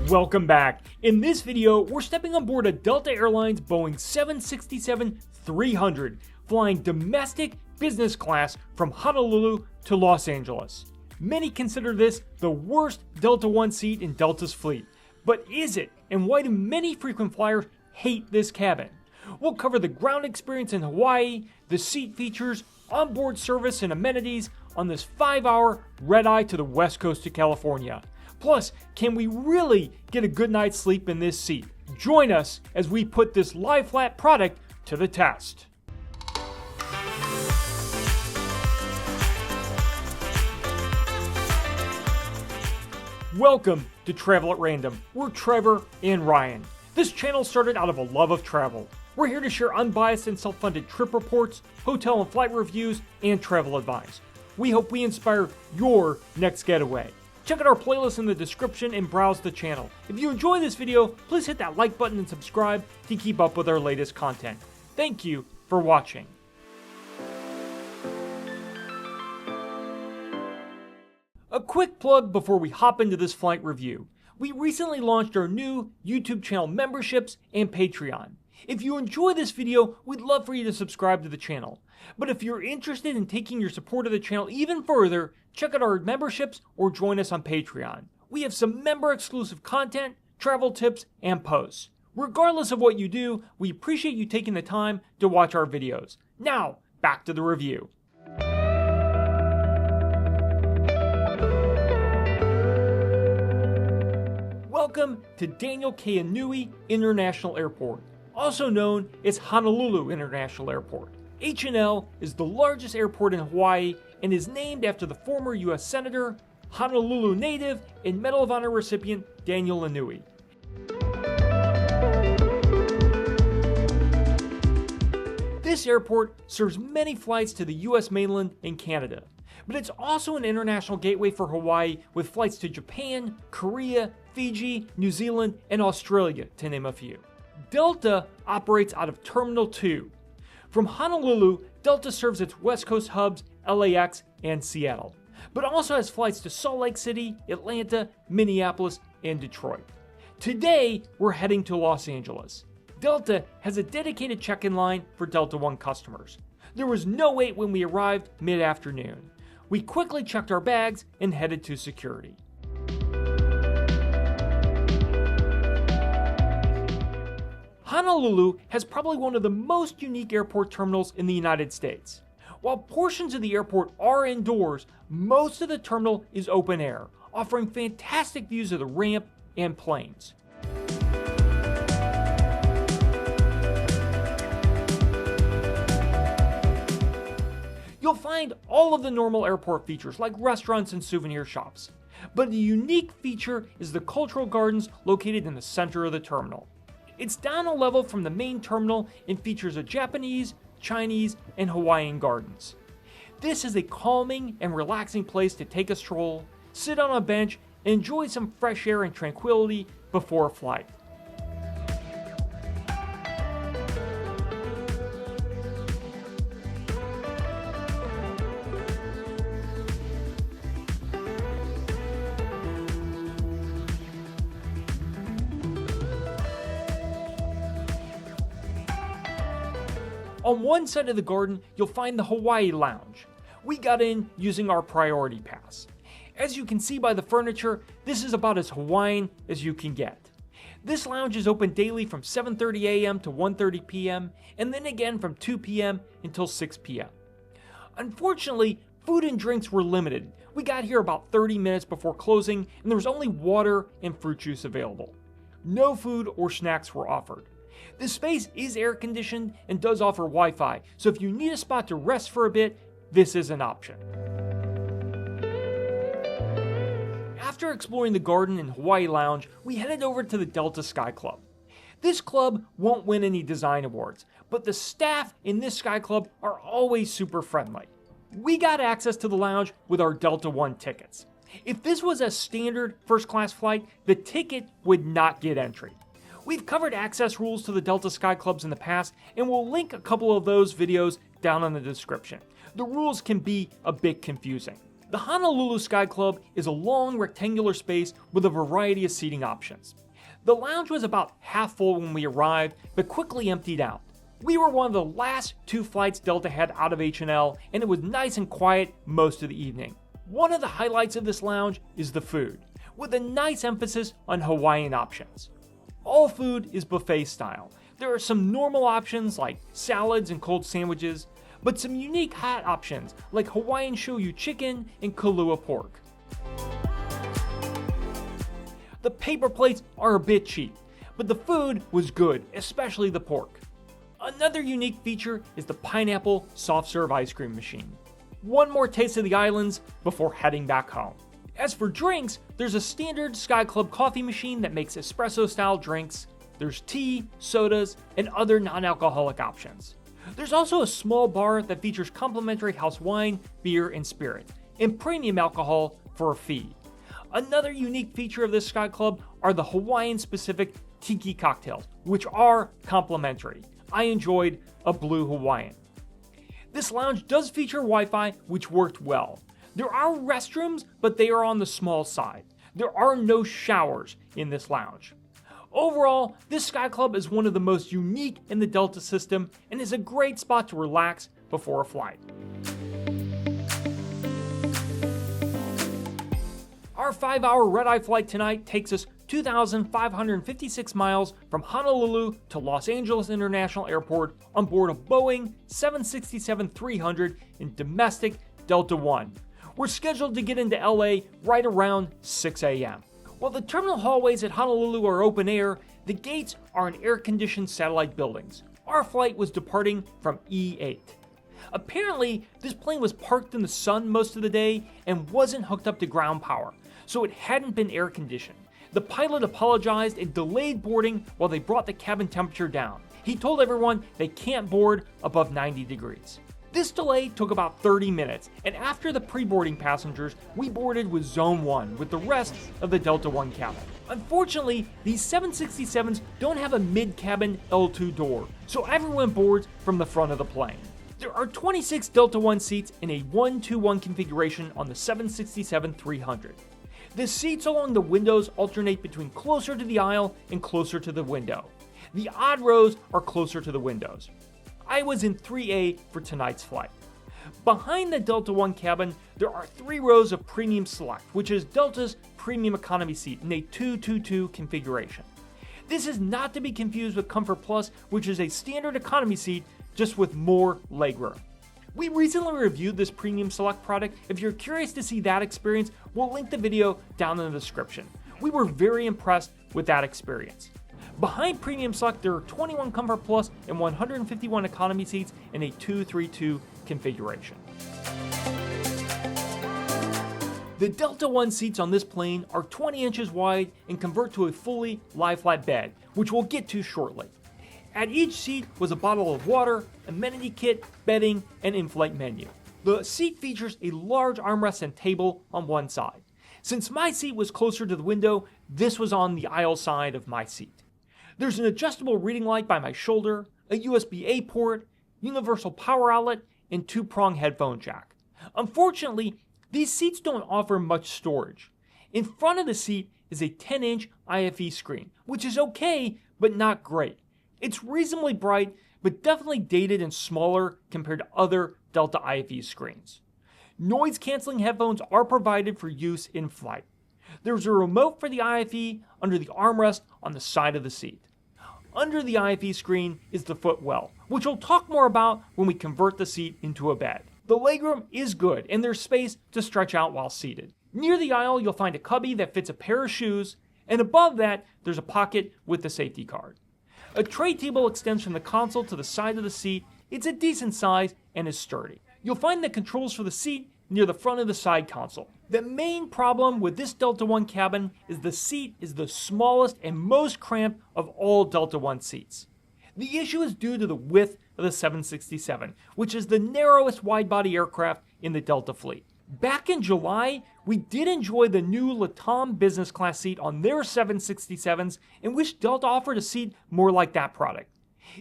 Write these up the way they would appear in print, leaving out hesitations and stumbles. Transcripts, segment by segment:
Welcome back. In this video, we're stepping on board a Delta Airlines Boeing 767-300, flying domestic business class from Honolulu to Los Angeles. Many consider this the worst Delta One seat in Delta's fleet. But is it? And why do many frequent flyers hate this cabin? We'll cover the ground experience in Hawaii, the seat features, onboard service and amenities on this 5-hour red-eye to the west coast of California. Plus, can we really get a good night's sleep in this seat? Join us as we put this lie-flat product to the test. Welcome to Travel at Random. We're Trevor and Ryan. This channel started out of a love of travel. We're here to share unbiased and self-funded trip reports, hotel and flight reviews, and travel advice. We hope we inspire your next getaway. Check out our playlist in the description and browse the channel. If you enjoy this video, please hit that like button and subscribe to keep up with our latest content. Thank you for watching. A quick plug before we hop into this flight review. We recently launched our new YouTube channel memberships and Patreon. If you enjoy this video, we'd love for you to subscribe to the channel. But if you're interested in taking your support of the channel even further, check out our memberships or join us on Patreon. We have some member-exclusive content, travel tips, and posts. Regardless of what you do, we appreciate you taking the time to watch our videos. Now, back to the review. Welcome to Daniel K. Inouye International Airport, also known as Honolulu International Airport. HNL is the largest airport in Hawaii and is named after the former U.S. Senator, Honolulu native, and Medal of Honor recipient Daniel Inouye. This airport serves many flights to the U.S. mainland and Canada, but it's also an international gateway for Hawaii with flights to Japan, Korea, Fiji, New Zealand, and Australia, to name a few. Delta operates out of Terminal 2. From Honolulu, Delta serves its West Coast hubs, LAX, and Seattle, but also has flights to Salt Lake City, Atlanta, Minneapolis, and Detroit. Today, we're heading to Los Angeles. Delta has a dedicated check-in line for Delta One customers. There was no wait when we arrived mid-afternoon. We quickly checked our bags and headed to security. Honolulu has probably one of the most unique airport terminals in the United States. While portions of the airport are indoors, most of the terminal is open air, offering fantastic views of the ramp and planes. You'll find all of the normal airport features like restaurants and souvenir shops. But the unique feature is the cultural gardens located in the center of the terminal. It's down a level from the main terminal and features a Japanese, Chinese, and Hawaiian gardens. This is a calming and relaxing place to take a stroll, sit on a bench, and enjoy some fresh air and tranquility before a flight. On one side of the garden, you'll find the Hawaii Lounge. We got in using our priority pass. As you can see by the furniture, this is about as Hawaiian as you can get. This lounge is open daily from 7:30 a.m. to 1:30 p.m. and then again from 2 p.m. until 6 p.m. Unfortunately, food and drinks were limited. We got here about 30 minutes before closing and there was only water and fruit juice available. No food or snacks were offered. This space is air conditioned and does offer Wi-Fi, so if you need a spot to rest for a bit, this is an option. After exploring the garden and Hawaii Lounge, we headed over to the Delta SkyClub. This club won't win any design awards, but the staff in this SkyClub are always super friendly. We got access to the lounge with our Delta One tickets. If this was a standard first class flight, the ticket would not get entry. We've covered access rules to the Delta Sky Clubs in the past, and we'll link a couple of those videos down in the description. The rules can be a bit confusing. The Honolulu SkyClub is a long rectangular space with a variety of seating options. The lounge was about half full when we arrived, but quickly emptied out. We were one of the last 2 flights Delta had out of HNL, and it was nice and quiet most of the evening. One of the highlights of this lounge is the food, with a nice emphasis on Hawaiian options. All food is buffet style. There are some normal options like salads and cold sandwiches, but some unique hot options like Hawaiian shoyu chicken and Kahlua pork. The paper plates are a bit cheap, but the food was good, especially the pork. Another unique feature is the pineapple soft serve ice cream machine. One more taste of the islands before heading back home. As for drinks, there's a standard SkyClub coffee machine that makes espresso-style drinks. There's tea, sodas, and other non-alcoholic options. There's also a small bar that features complimentary house wine, beer, and spirit, and premium alcohol for a fee. Another unique feature of this SkyClub are the Hawaiian-specific tiki cocktails, which are complimentary. I enjoyed a Blue Hawaiian. This lounge does feature Wi-Fi, which worked well. There are restrooms, but they are on the small side. There are no showers in this lounge. Overall, this SkyClub is one of the most unique in the Delta system and is a great spot to relax before a flight. Our 5-hour red-eye flight tonight takes us 2,556 miles from Honolulu to Los Angeles International Airport on board a Boeing 767-300 in domestic Delta One. We're scheduled to get into LA right around 6 a.m. While the terminal hallways at Honolulu are open air, the gates are in air-conditioned satellite buildings. Our flight was departing from E8. Apparently, this plane was parked in the sun most of the day and wasn't hooked up to ground power, so it hadn't been air-conditioned. The pilot apologized and delayed boarding while they brought the cabin temperature down. He told everyone they can't board above 90 degrees. This delay took about 30 minutes, and after the pre-boarding passengers, we boarded with Zone 1 with the rest of the Delta One cabin. Unfortunately, these 767s don't have a mid-cabin L2 door, so everyone boards from the front of the plane. There are 26 Delta One seats in a 1-2-1 configuration on the 767-300. The seats along the windows alternate between closer to the aisle and closer to the window. The odd rows are closer to the windows. I was in 3A for tonight's flight. Behind the Delta One cabin, there are 3 rows of Premium Select, which is Delta's premium economy seat in a 2-2-2 configuration. This is not to be confused with Comfort Plus, which is a standard economy seat just with more legroom. We recently reviewed this Premium Select product. If you're curious to see that experience, we'll link the video down in the description. We were very impressed with that experience. Behind Premium Select, there are 21 Comfort Plus and 151 economy seats in a 2-3-2 configuration. The Delta One seats on this plane are 20 inches wide and convert to a fully lie-flat bed, which we'll get to shortly. At each seat was a bottle of water, amenity kit, bedding, and in-flight menu. The seat features a large armrest and table on one side. Since my seat was closer to the window, this was on the aisle side of my seat. There's an adjustable reading light by my shoulder, a USB-A port, universal power outlet, and 2-prong headphone jack. Unfortunately, these seats don't offer much storage. In front of the seat is a 10-inch IFE screen, which is okay, but not great. It's reasonably bright, but definitely dated and smaller compared to other Delta IFE screens. Noise-canceling headphones are provided for use in flight. There's a remote for the IFE under the armrest on the side of the seat. Under the IFE screen is the footwell, which we'll talk more about when we convert the seat into a bed. The legroom is good, and there's space to stretch out while seated. Near the aisle, you'll find a cubby that fits a pair of shoes, and above that, there's a pocket with the safety card. A tray table extends from the console to the side of the seat. It's a decent size and is sturdy. You'll find the controls for the seat near the front of the side console. The main problem with this Delta One cabin is the seat is the smallest and most cramped of all Delta One seats. The issue is due to the width of the 767, which is the narrowest wide-body aircraft in the Delta fleet. Back in July, we did enjoy the new Latam business class seat on their 767s and wish Delta offered a seat more like that product.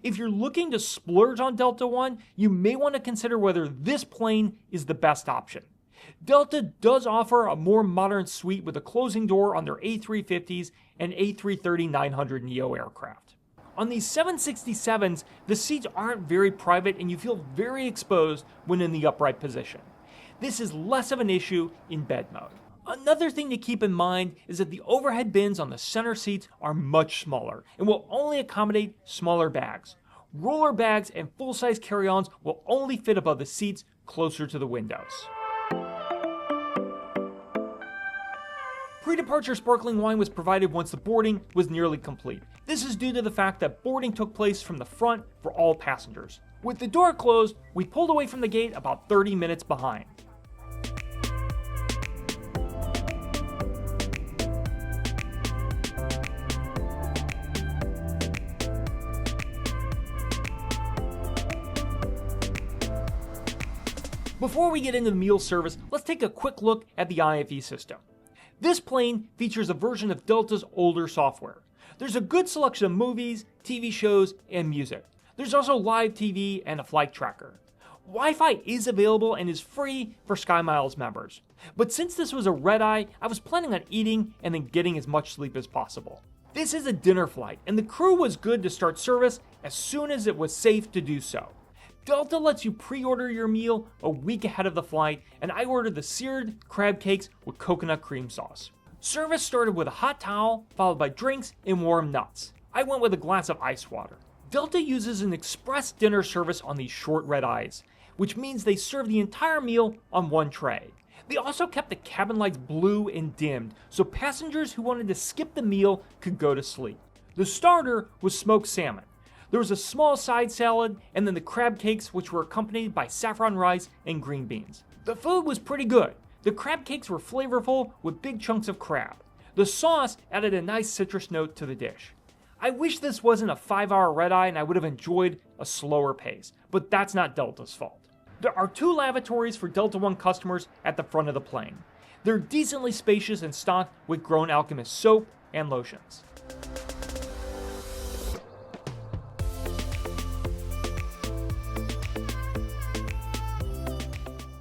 If you're looking to splurge on Delta One, you may want to consider whether this plane is the best option. Delta does offer a more modern suite with a closing door on their A350s and A330-900neo aircraft. On these 767s, the seats aren't very private and you feel very exposed when in the upright position. This is less of an issue in bed mode. Another thing to keep in mind is that the overhead bins on the center seats are much smaller and will only accommodate smaller bags. Roller bags and full-size carry-ons will only fit above the seats closer to the windows. Pre-departure sparkling wine was provided once the boarding was nearly complete. This is due to the fact that boarding took place from the front for all passengers. With the door closed, we pulled away from the gate about 30 minutes behind. Before we get into the meal service, let's take a quick look at the IFE system. This plane features a version of Delta's older software. There's a good selection of movies, TV shows, and music. There's also live TV and a flight tracker. Wi-Fi is available and is free for SkyMiles members. But since this was a red-eye, I was planning on eating and then getting as much sleep as possible. This is a dinner flight, and the crew was good to start service as soon as it was safe to do so. Delta lets you pre-order your meal a week ahead of the flight, and I ordered the seared crab cakes with coconut cream sauce. Service started with a hot towel, followed by drinks and warm nuts. I went with a glass of ice water. Delta uses an express dinner service on these short red eyes, which means they serve the entire meal on one tray. They also kept the cabin lights blue and dimmed, so passengers who wanted to skip the meal could go to sleep. The starter was smoked salmon. There was a small side salad, and then the crab cakes, which were accompanied by saffron rice and green beans. The food was pretty good. The crab cakes were flavorful with big chunks of crab. The sauce added a nice citrus note to the dish. I wish this wasn't a 5-hour red-eye and I would have enjoyed a slower pace, but that's not Delta's fault. There are 2 lavatories for Delta One customers at the front of the plane. They're decently spacious and stocked with Grown Alchemist soap and lotions.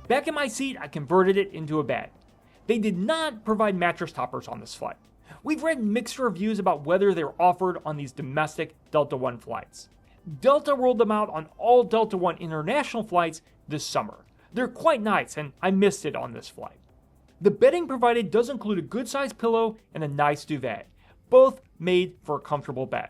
Back in my seat, I converted it into a bed. They did not provide mattress toppers on this flight. We've read mixed reviews about whether they were offered on these domestic Delta One flights. Delta rolled them out on all Delta One international flights this summer. They're quite nice, and I missed it on this flight. The bedding provided does include a good-sized pillow and a nice duvet, both made for a comfortable bed.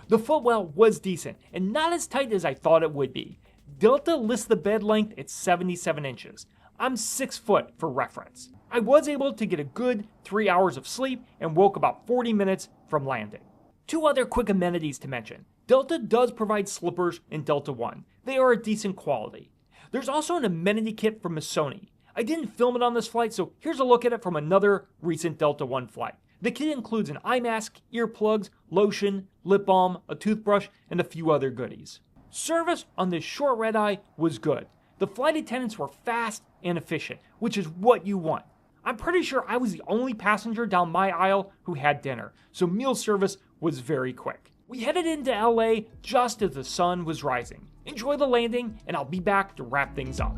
The footwell was decent, and not as tight as I thought it would be. Delta lists the bed length at 77 inches. I'm 6 foot for reference. I was able to get a good 3 hours of sleep and woke about 40 minutes from landing. 2 other quick amenities to mention. Delta does provide slippers in Delta One. They are a decent quality. There's also an amenity kit from Missoni. I didn't film it on this flight, so here's a look at it from another recent Delta One flight. The kit includes an eye mask, earplugs, lotion, lip balm, a toothbrush, and a few other goodies. Service on this short red-eye was good. The flight attendants were fast and efficient, which is what you want. I'm pretty sure I was the only passenger down my aisle who had dinner, so meal service was very quick. We headed into LA just as the sun was rising. Enjoy the landing, and I'll be back to wrap things up.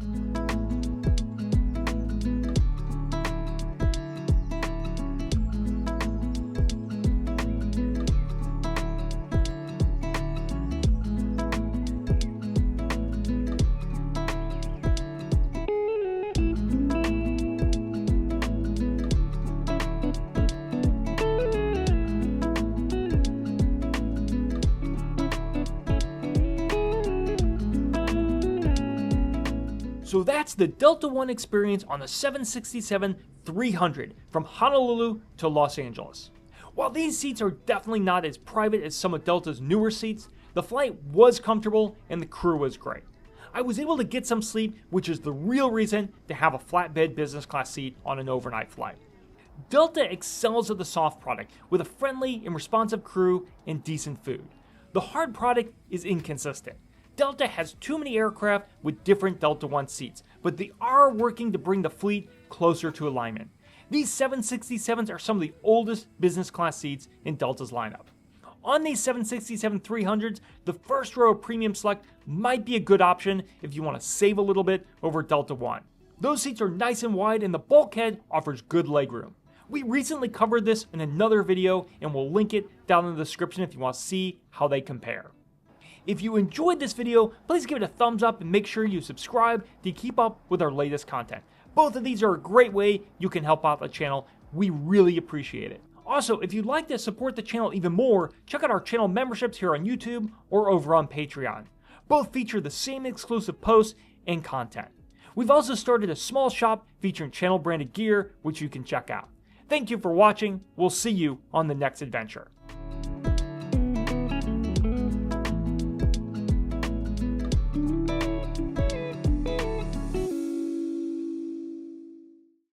So that's the Delta One experience on the 767-300 from Honolulu to Los Angeles. While these seats are definitely not as private as some of Delta's newer seats, the flight was comfortable and the crew was great. I was able to get some sleep, which is the real reason to have a flatbed business class seat on an overnight flight. Delta excels at the soft product with a friendly and responsive crew and decent food. The hard product is inconsistent. Delta has too many aircraft with different Delta One seats, but they are working to bring the fleet closer to alignment. These 767s are some of the oldest business class seats in Delta's lineup. On these 767-300s, the first row of Premium Select might be a good option if you want to save a little bit over Delta One. Those seats are nice and wide and the bulkhead offers good legroom. We recently covered this in another video and we'll link it down in the description if you want to see how they compare. If you enjoyed this video, please give it a thumbs up and make sure you subscribe to keep up with our latest content. Both of these are a great way you can help out the channel. We really appreciate it. Also, if you'd like to support the channel even more, check out our channel memberships here on YouTube or over on Patreon. Both feature the same exclusive posts and content. We've also started a small shop featuring channel branded gear, which you can check out. Thank you for watching. We'll see you on the next adventure.